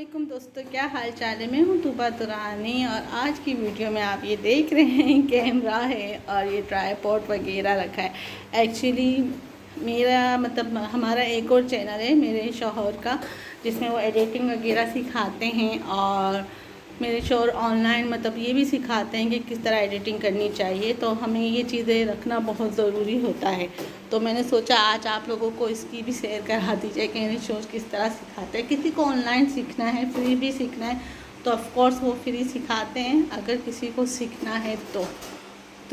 वालेकुम दोस्तों, क्या हाल चाल है। मैं हूँ तूबा तुरानी और आज की वीडियो में आप ये देख रहे हैं कैमरा है और ये ट्राईपॉड वगैरह रखा है। एक्चुअली मेरा मतलब हमारा एक और चैनल है मेरे शौहर का, जिसमें वो एडिटिंग वगैरह सिखाते हैं और मेरे शौहर ऑनलाइन मतलब ये भी सिखाते हैं कि किस तरह एडिटिंग करनी चाहिए। तो हमें ये चीज़ें रखना बहुत ज़रूरी होता है। तो मैंने सोचा आज आप लोगों को इसकी भी शेयर करा दीजिए कि मेरे शौहर किस तरह सिखाते हैं। किसी को ऑनलाइन सीखना है, फ्री भी सीखना है तो ऑफ़कोर्स वो फ्री सिखाते हैं, अगर किसी को सीखना है तो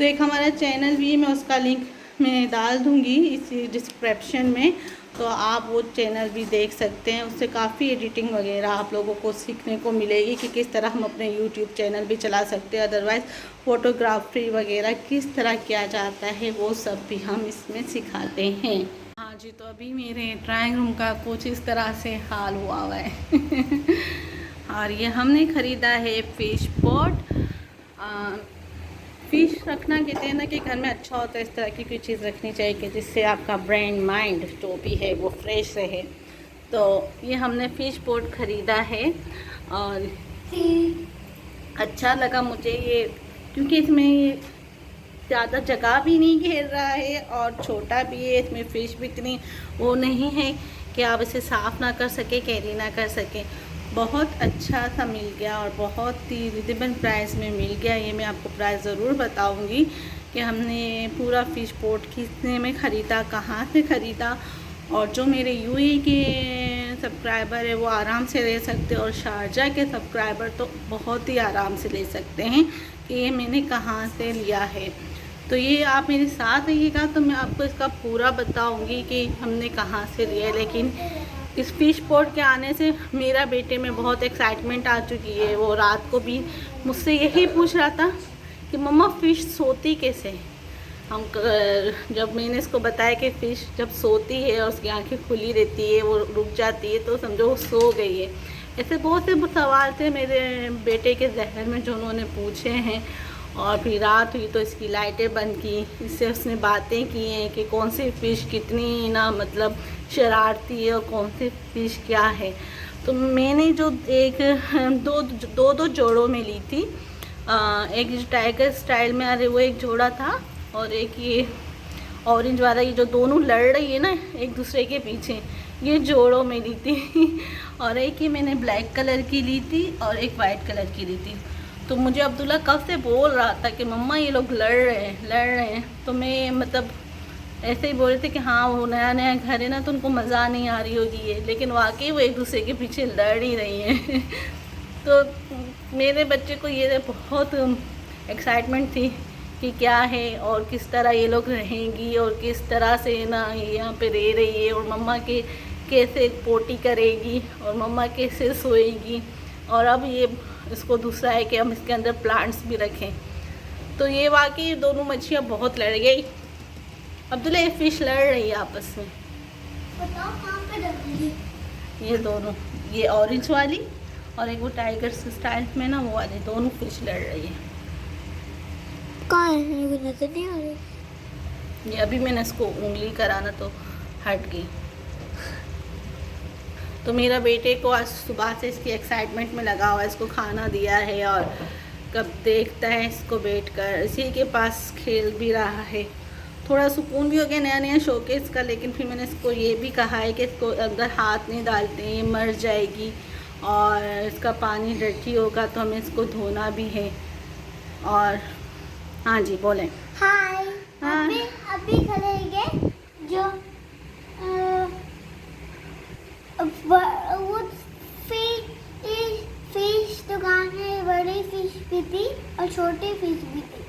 एक हमारा चैनल भी है, मैं उसका लिंक मैं डाल दूँगी इस डिस्क्रिप्शन में, तो आप वो चैनल भी देख सकते हैं। उससे काफ़ी एडिटिंग वगैरह आप लोगों को सीखने को मिलेगी कि किस तरह हम अपने यूट्यूब चैनल भी चला सकते हैं। अदरवाइज़ फ़ोटोग्राफी वगैरह किस तरह किया जाता है वो सब भी हम इसमें सिखाते हैं। हाँ जी, तो अभी मेरे ड्राइंग रूम का कुछ इस तरह से हाल हुआ है और ये हमने ख़रीदा है फ़िश पॉट। फ़िश रखना कहते हैं ना कि घर में अच्छा होता है, इस तरह की कोई चीज़ रखनी चाहिए कि जिससे आपका ब्रेन माइंड जो भी है वो फ्रेश रहे। तो ये हमने फ़िश पॉट ख़रीदा है और अच्छा लगा मुझे ये, क्योंकि इसमें ये ज़्यादा जगह भी नहीं घेर रहा है और छोटा भी है। इसमें फ़िश भी इतनी वो नहीं है कि आप इसे साफ़ ना कर सके, कैरी ना कर सके। बहुत अच्छा सा मिल गया और बहुत ही रिजनेबल प्राइस में मिल गया। ये मैं आपको प्राइस ज़रूर बताऊंगी कि हमने पूरा फ़िश पॉट कितने में ख़रीदा, कहाँ से ख़रीदा। और जो मेरे यूएई के सब्सक्राइबर है वो आराम से ले सकते हैं और शारजा के सब्सक्राइबर तो बहुत ही आराम से ले सकते हैं कि ये मैंने कहाँ से लिया है। तो ये आप मेरे साथ रहिएगा तो मैं आपको इसका पूरा बताऊंगी कि हमने कहाँ से लिया है। लेकिन इस फ़िश पॉट के आने से मेरा बेटे में बहुत एक्साइटमेंट आ चुकी है। वो रात को भी मुझसे यही पूछ रहा था कि मम्मा फ़िश सोती कैसे। हम जब मैंने इसको बताया कि फ़िश जब सोती है और उसकी आंखें खुली रहती है, वो रुक जाती है तो समझो वो सो गई है। ऐसे बहुत से सवाल थे मेरे बेटे के जहन में जो उन्होंने पूछे हैं। और फिर रात हुई तो इसकी लाइटें बंद की, इससे उसने बातें की हैं कि कौन सी फ़िश कितनी ना मतलब शरारती है और कौन सी फ़िश क्या है। तो मैंने जो दो जोड़ों में ली थी। एक टाइगर स्टाइल में अरे वो एक जोड़ा था और एक ये ऑरेंज वाला, ये जो दोनों लड़ रही है ना एक दूसरे के पीछे, ये जोड़ों में ली थी और एक ही मैंने ब्लैक कलर की ली थी और एक वाइट कलर की ली थी। तो मुझे अब्दुल्ला कब से बोल रहा था कि मम्मा ये लोग लड़ रहे हैं। तो मैं मतलब ऐसे ही बोल रहे थे कि हाँ वो नया नया घर है ना तो उनको मज़ा नहीं आ रही होगी ये, लेकिन वाकई वो एक दूसरे के पीछे लड़ ही रही हैं तो मेरे बच्चे को ये बहुत एक्साइटमेंट थी कि क्या है और किस तरह ये लोग रहेंगी और किस तरह से ना यहाँ पे रह रही है और मम्मा के कैसे पोटी करेगी और मम्मा कैसे सोएगी। और अब ये इसको दूसरा है कि हम इसके अंदर प्लांट्स भी रखें। तो ये वाकई दोनों मच्छियाँ बहुत लड़ गई। अब्दुल्ला ये फ़िश लड़ रही है आपस में। बताओ कहाँ पे रखी? ये दोनों, ये ऑरेंज वाली और एक वो टाइगर स्टाइल में ना वो वाली, दोनों फ़िश लड़ रही है। कहाँ है? मेरे को नजर नहीं आ रही। ये अभी मैंने इसको उंगली कराना तो हट गई। तो मेरा बेटे को आज सुबह से इसकी एक्साइटमेंट में लगा हुआ है, इसको खाना दिया है और कब देखता है इसको बैठकर इसी के पास खेल भी रहा है। थोड़ा सुकून भी हो गया नया नया शौकेस का। लेकिन फिर मैंने इसको ये भी कहा है कि इसको अंदर हाथ नहीं डालते, ये मर जाएगी और इसका पानी डर्टी होगा तो हमें इसको धोना भी है। और हाँ जी बोलें। हाय। हाँ। अभी खरीदेंगे जो वो फिश दुकान में बड़ी फिश भी थी और छोटी फिश भी थी।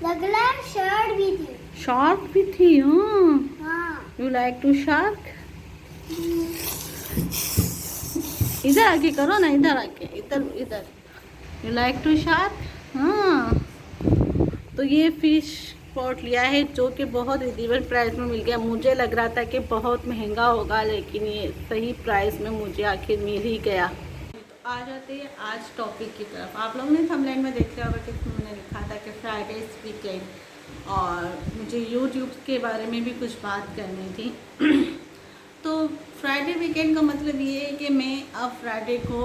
लग रहा है शर्ट भी थी। शार्क भी थी। हाँ, हाँ। You like to shark. इधर आके करो ना, इधर आके, इधर यू लाइक टू शार्क। हाँ, तो ये फ़िश पॉट लिया है जो कि बहुत रिजनेबल प्राइस में मिल गया। मुझे लग रहा था कि बहुत महंगा होगा लेकिन ये सही प्राइस में मुझे आखिर मिल ही गया। तो आ जाते हैं आज टॉपिक की तरफ। आप लोगों ने थंबनेल में देख लिया होगा कि मैंने लिखा था कि फ्राइडे वीकेंड और मुझे यूट्यूब के बारे में भी कुछ बात करनी थी तो फ्राइडे वीकेंड का मतलब ये है कि मैं अब फ्राइडे को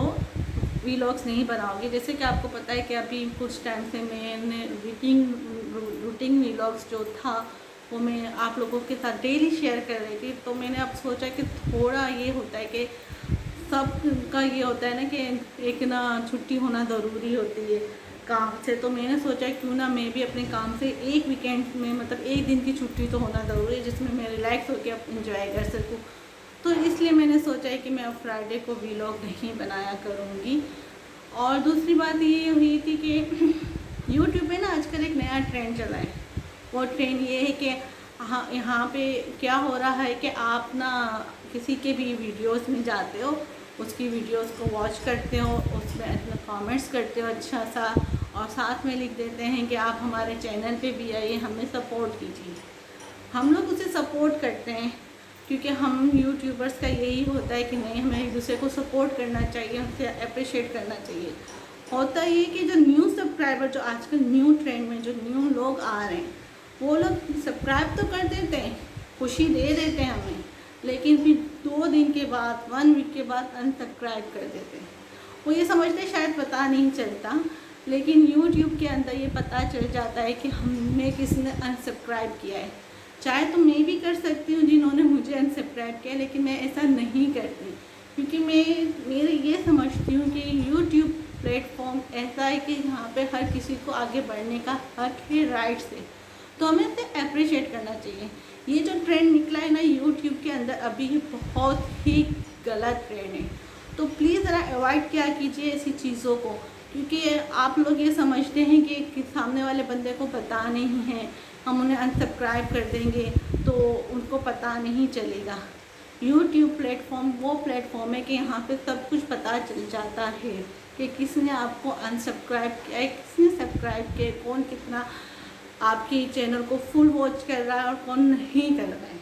वीलॉग्स नहीं बनाऊंगी। जैसे कि आपको पता है कि अभी कुछ टाइम से मैंने रूटीन वीलॉग्स जो था वो मैं आप लोगों के साथ डेली शेयर कर रही थी। तो मैंने अब सोचा कि थोड़ा ये होता है कि सब का ये होता है ना कि एक ना छुट्टी होना ज़रूरी होती है काम से। तो मैंने सोचा क्यों ना मैं भी अपने काम से एक वीकेंड में मतलब एक दिन की छुट्टी तो होना ज़रूरी है जिसमें मैं रिलैक्स होकर अब इंजॉय कर सकूँ। तो इसलिए मैंने सोचा है कि मैं अब फ्राइडे को वीलॉग नहीं बनाया करूँगी। और दूसरी बात ये हुई थी कि यूट्यूब पे ना आजकल एक नया ट्रेंड चला है। वो ट्रेंड ये है कि हाँ, यहाँ पे क्या हो रहा है कि आप ना किसी के भी वीडियोस में जाते हो, उसकी वीडियोस को वॉच करते हो, उसमें अपना कमेंट्स करते हो अच्छा सा, और साथ में लिख देते हैं कि आप हमारे चैनल पे भी आइए, हमें सपोर्ट कीजिए। हम लोग उसे सपोर्ट करते हैं क्योंकि हम यूट्यूबर्स का यही होता है कि नहीं, हमें एक दूसरे को सपोर्ट करना चाहिए, उनसे अप्रिशिएट करना चाहिए। होता ये कि जो न्यू सब्सक्राइबर, जो आजकल न्यू ट्रेंड में जो न्यू लोग आ रहे हैं, वो लोग सब्सक्राइब तो कर देते हैं, खुशी दे देते हैं हमें, लेकिन फिर 2 दिन के बाद 1 वीक के बाद अनसब्सक्राइब कर देते हैं। वो ये समझते शायद पता नहीं चलता, लेकिन यूट्यूब के अंदर ये पता चल जाता है कि हमें किसने अनसब्सक्राइब किया है। चाहे तो मैं भी कर सकती हूँ जिन्होंने मुझे अनसब्सक्राइब किया, लेकिन मैं ऐसा नहीं करती क्योंकि मेरे ये समझती हूँ कि यूट्यूब प्लेटफॉर्म ऐसा है कि यहाँ पे हर किसी को आगे बढ़ने का हक है, राइट से, तो हमें इसे अप्रिशिएट करना चाहिए। ये जो ट्रेंड निकला है ना यूट्यूब के अंदर अभी, ये बहुत ही गलत ट्रेंड है। तो प्लीज़ ज़रा अवॉइड किया कीजिए ऐसी चीज़ों को, क्योंकि आप लोग ये समझते हैं कि सामने वाले बंदे को पता नहीं है, हम उन्हें अनसब्सक्राइब कर देंगे तो उनको पता नहीं चलेगा। यूट्यूब प्लेटफॉर्म वो प्लेटफॉर्म है कि यहाँ पे सब कुछ पता चल जाता है कि किसने आपको अनसब्सक्राइब किया है, किसने सब्सक्राइब किया, कौन कितना आपके चैनल को फुल वॉच कर रहा है और कौन नहीं कर रहा है।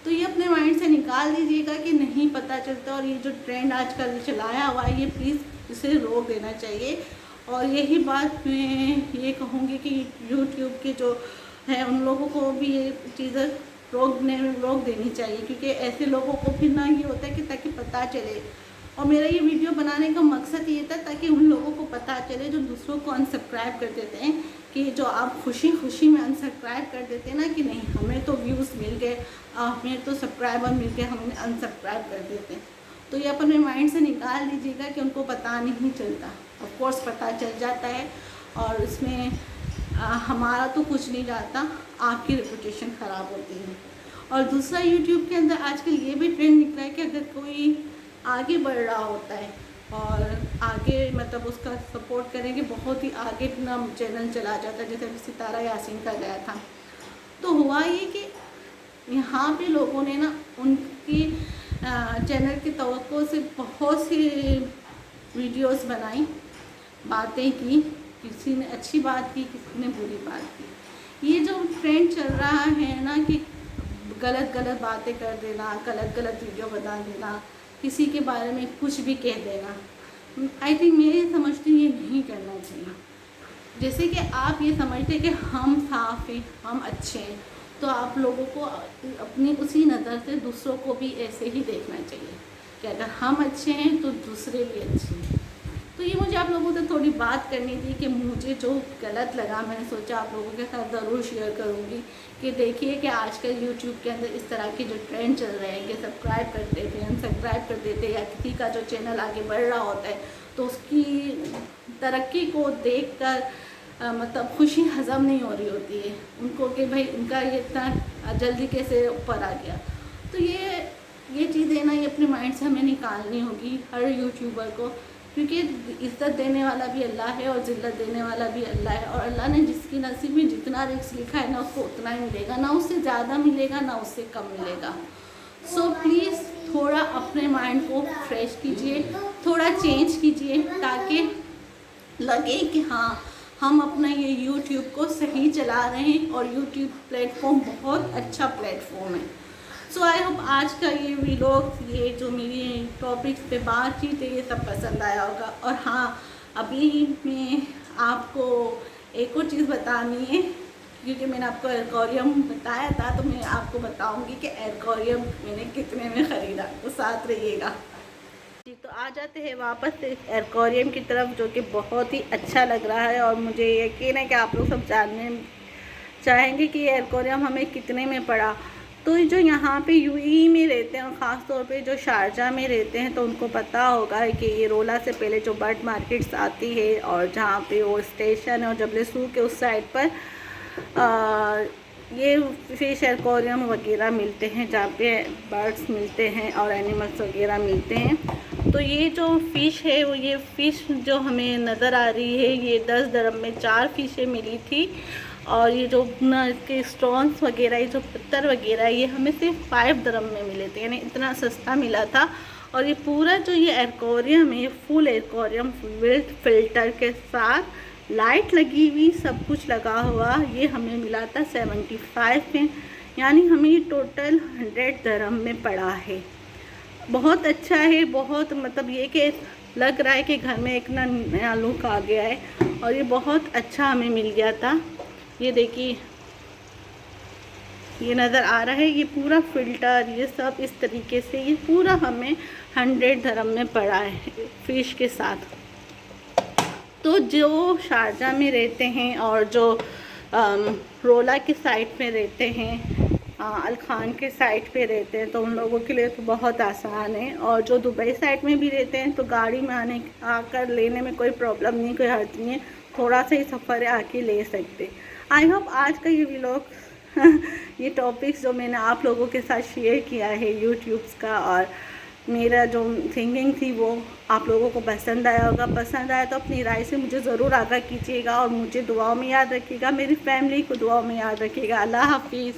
तो ये अपने माइंड से निकाल दीजिएगा कि नहीं पता चलता। और ये जो ट्रेंड आजकल चलाया हुआ है, ये प्लीज़ इसे रोक देना चाहिए। और यही बात मैं ये कहूँगी कि यूट्यूब के जो है उन लोगों को भी ये चीज़ें रोक देनी चाहिए, क्योंकि ऐसे लोगों को फिर ना ये होता है कि ताकि पता चले। और मेरा ये वीडियो बनाने का मकसद ये था ताकि उन लोगों को पता चले जो दूसरों को अनसब्सक्राइब कर देते हैं, कि जो आप खुशी खुशी में अनसब्सक्राइब कर देते हैं ना, कि नहीं हमें तो व्यूज़ मिल गए, हमें तो सब्सक्राइबर मिल गए, हमने अनसब्सक्राइब कर देते हैं। तो ये अपने माइंड से निकाल दीजिएगा कि उनको पता नहीं चलता। ऑफ कोर्स पता चल जाता है, और इसमें हमारा तो कुछ नहीं जाता, आपकी रेपुटेशन ख़राब होती है। और दूसरा, यूट्यूब के अंदर आजकल ये भी ट्रेंड निकला है कि अगर कोई आगे बढ़ रहा होता है और आगे मतलब उसका सपोर्ट करेंगे, बहुत ही आगे ना चैनल चला जाता है, जैसे सितारा यासीन का गया था। तो हुआ ये कि यहाँ पे लोगों ने ना उनकी चैनल की तवक्को से बहुत सी वीडियोस बनाई, बातें की, किसी ने अच्छी बात की, किसी ने बुरी बात की। ये जो ट्रेंड चल रहा है ना कि गलत गलत बातें कर देना, गलत गलत वीडियो बना देना, किसी के बारे में कुछ भी कह देना, आई थिंक मैं ये समझती हूँ ये नहीं करना चाहिए। जैसे कि आप ये समझते हैं कि हम साफ हैं, हम अच्छे हैं, तो आप लोगों को अपनी उसी नज़र से दूसरों को भी ऐसे ही देखना चाहिए कि अगर हम अच्छे हैं तो दूसरे भी अच्छे हैं। तो ये मुझे आप लोगों से थोड़ी बात करनी थी कि मुझे जो गलत लगा, मैंने सोचा आप लोगों के साथ ज़रूर शेयर करूँगी कि देखिए कि आजकल यूट्यूब के अंदर इस तरह के जो ट्रेंड चल रहे हैं कि सब्सक्राइब कर देते हैं, अनसब्सक्राइब कर देते हैं, या किसी का जो चैनल आगे बढ़ रहा होता है तो उसकी तरक्की को देख कर मतलब खुशी हज़म नहीं हो रही होती है उनको कि भाई उनका ये इतना जल्दी कैसे ऊपर आ गया। तो ये चीज़ें ना ये अपने माइंड से हमें निकालनी होगी हर यूट्यूबर को, क्योंकि इज़्ज़त देने वाला भी अल्लाह है और ज़िल्लत देने वाला भी अल्लाह है। और अल्लाह ने जिसकी नसीब में जितना रिस्क लिखा है ना उसको उतना ही मिलेगा, ना उससे ज़्यादा मिलेगा ना उससे कम मिलेगा। सो प्लीज़ थोड़ा अपने माइंड को फ्रेश कीजिए, थोड़ा चेंज कीजिए, ताकि लगे कि हाँ हम अपना ये यूट्यूब को सही चला रहे हैं और यूट्यूब प्लेटफॉर्म बहुत अच्छा प्लेटफॉर्म है। सो आई होप आज का ये व्लॉग, ये जो मेरी टॉपिक्स पे बातचीत है, ये सब पसंद आया होगा। और हाँ, अभी मैं आपको एक और चीज़ बतानी है क्योंकि मैंने आपको एक्वेरियम बताया था, तो मैं आपको बताऊंगी कि एक्वेरियम मैंने कितने में ख़रीदा, तो साथ रहिएगा जी। तो आ जाते हैं वापस एक्वेरियम की तरफ, जो कि बहुत ही अच्छा लग रहा है और मुझे यकीन है कि आप लोग सब जानने चाहेंगे कि ये एक्वेरियम हमें कितने में पड़ा। तो जो यहाँ पे यूएई में रहते हैं और ख़ास तौर पे जो शारजा में रहते हैं, तो उनको पता होगा कि ये रोला से पहले जो बर्ड मार्केट्स आती है और जहाँ पे वो स्टेशन है और जबले सू के उस साइड पर ये फ़िश एक्वेरियम वगैरह मिलते हैं, जहाँ पे बर्ड्स मिलते हैं और एनिमल्स वगैरह मिलते हैं। तो ये जो फ़िश है वो ये फ़िश जो हमें नज़र आ रही है, ये 10 दिरहम में 4 फ़िशें मिली थी। और ये जो ना इसके स्टोन्स वगैरह, ये जो पत्थर वगैरह, ये हमें सिर्फ 5 दिरहम में मिले थे, यानी इतना सस्ता मिला था। और ये पूरा जो ये एक्वेरियम है, फुल एक्वेरियम विद फिल्टर के साथ, लाइट लगी हुई, सब कुछ लगा हुआ, ये हमें मिला था 75 में, यानी हमें ये टोटल 100 दिरहम में पड़ा है। बहुत अच्छा है, बहुत मतलब ये कि लग रहा है कि घर में एक नया लुक आ गया है और ये बहुत अच्छा हमें मिल गया था। ये देखिए, ये नज़र आ रहा है, ये पूरा फ़िल्टर, ये सब इस तरीके से, ये पूरा हमें 100 दिरहम में पड़ा है फ़िश के साथ। तो जो शारजा में रहते हैं और जो रोला के साइड में रहते हैं, अलखान के साइड पे रहते हैं, तो उन लोगों के लिए तो बहुत आसान है। और जो दुबई साइड में भी रहते हैं, तो गाड़ी में आकर लेने में कोई प्रॉब्लम नहीं, कोई हर्ज नहीं है, थोड़ा सा ही सफ़र है, आके ले सकते। आई होप आज का ये व्लॉग ये टॉपिक्स जो मैंने आप लोगों के साथ शेयर किया है यूट्यूब्स का, और मेरा जो थिंकिंग थी वो आप लोगों को पसंद आया होगा। पसंद आया तो अपनी राय से मुझे ज़रूर आगाह कीजिएगा और मुझे दुआओं में याद रखिएगा, मेरी फैमिली को दुआओं में याद रखिएगा। अल्लाह हाफिज़।